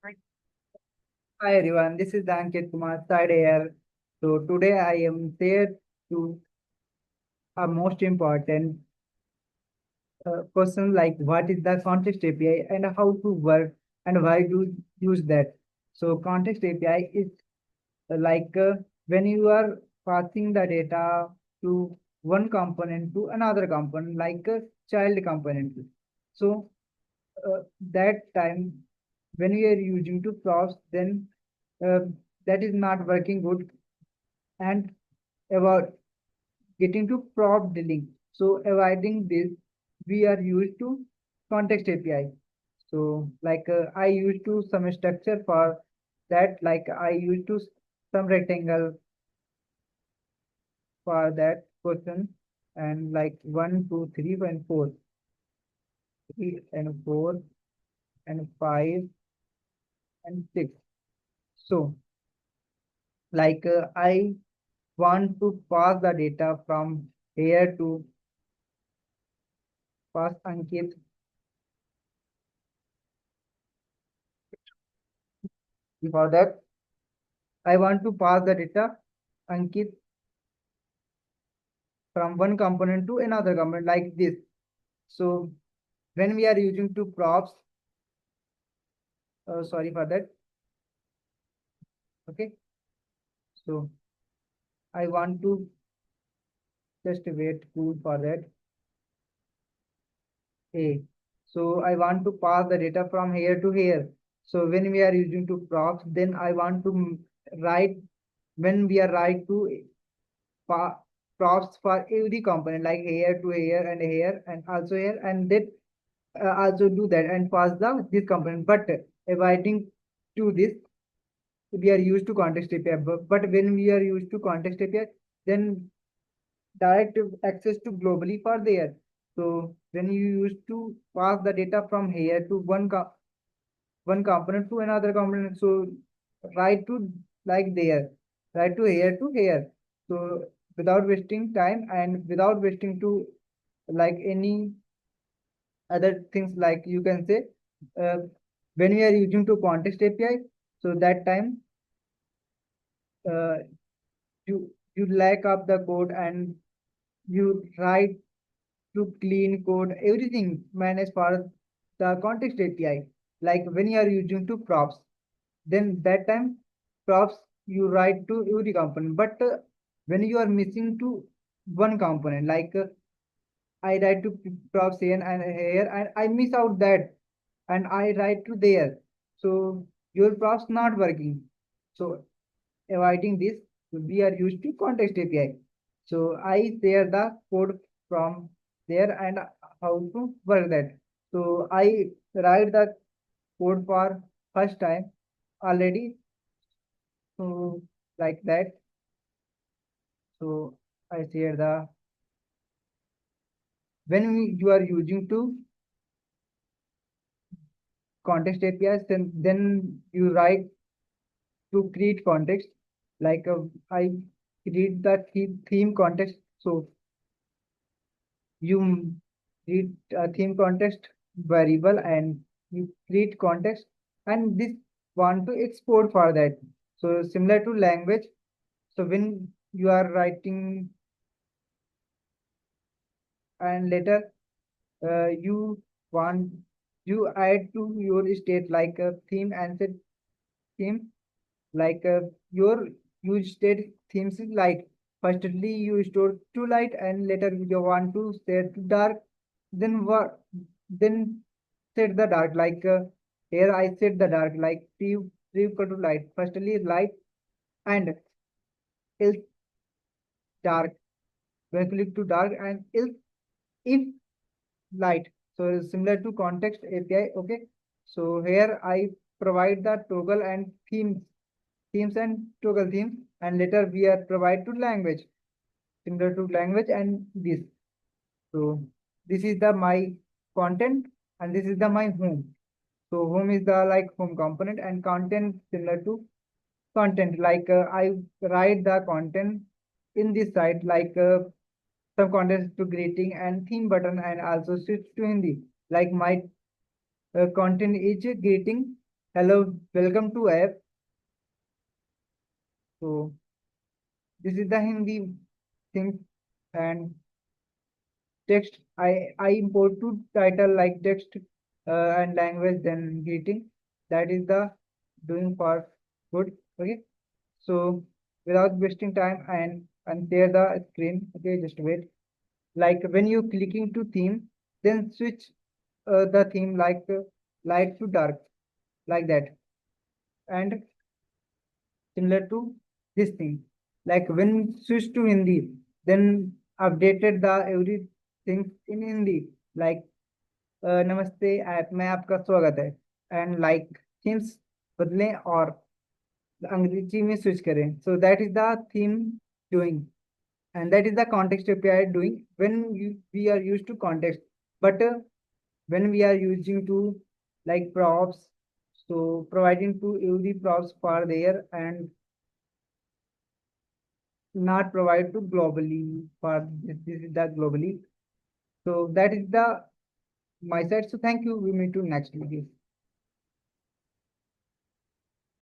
Hi everyone, this is Ankit Kumar Side here. So today I am here to a most important question like what is the context API and how to work and why do use that. So context API is when you are passing the data to one component to another component like a child component. So that time when we are using to props, then uh, that is not working good and about getting to prop dealing. So avoiding this, we are used to context API. So I used to some structure for that, like I used to some rectangle for that question and like 1, 2, 3, and 4, 3 and 4 and 5 and 6. So I want to pass the data from here to pass Ankit. For that, I want to pass the data Ankit from one component to another component like this. So when we are using two props, sorry for that. Okay. So I want to just wait cool for that. A. So I want to pass the data from here to here. So when we are using two props, then I want to write when we are write to pa- props for every component like here and also here and that also do that and pass the this component. But avoiding to this we are used to context API. But when we are used to context API, then direct access to globally for there. So when you used to pass the data from here to one component to another component, so right to like there, right to here. So without wasting time and without wasting to like any other things like you can say uh, when we are using to context API, so that time uh, you lack up the code and you write to clean code everything man as far as the context API. Like when you are using to props, then that time props you write to every component. But when you are missing to one component, I write to props here and here, and I miss out that, and I write to there. So your props not working. So avoiding this, we are used to context API. So I share the code from there and how to work that. So I write the code for first time already. So like that. So I share the when you are using to context APIs, then you write to create context. I create the theme context. So you create a theme context variable and you create context and this want to export for that. So similar to language. So when you are writing and later you want you add to your state like a theme and set theme your use state themes is light. Firstly, you store to light and later you want to set to dark. Then what? Then set the dark here I set the dark like t equal to light. Firstly, light and else dark. When click to dark and else if light. So similar to context API. Okay. So here I provide the toggle and themes and toggle themes, and later we are provide to language similar to language and this. So this is the my content and this is the my home. So home is the like home component and content similar to content. I write the content in this site some content to greeting and theme button and also switch to Hindi. Like my content is greeting Hello, welcome to app. So this is the Hindi thing and text. I import to title like text and language then greeting. That is the doing part good. Okay. So without wasting time and share the screen. Okay, just wait. Like when you clicking to theme, then switch the theme like light to dark like that. And similar to this thing. Like when switch to Hindi, then updated the everything in Hindi. Like नमस्ते app में आपका स्वागत है and like themes बदलें और अंग्रेजी में switch करें so that is the theme doing and that is the context API doing when we are used to context but when we are using to like props so providing to every props for there and not provide to globally for this is that globally so that is the my side so thank you we meet to next video.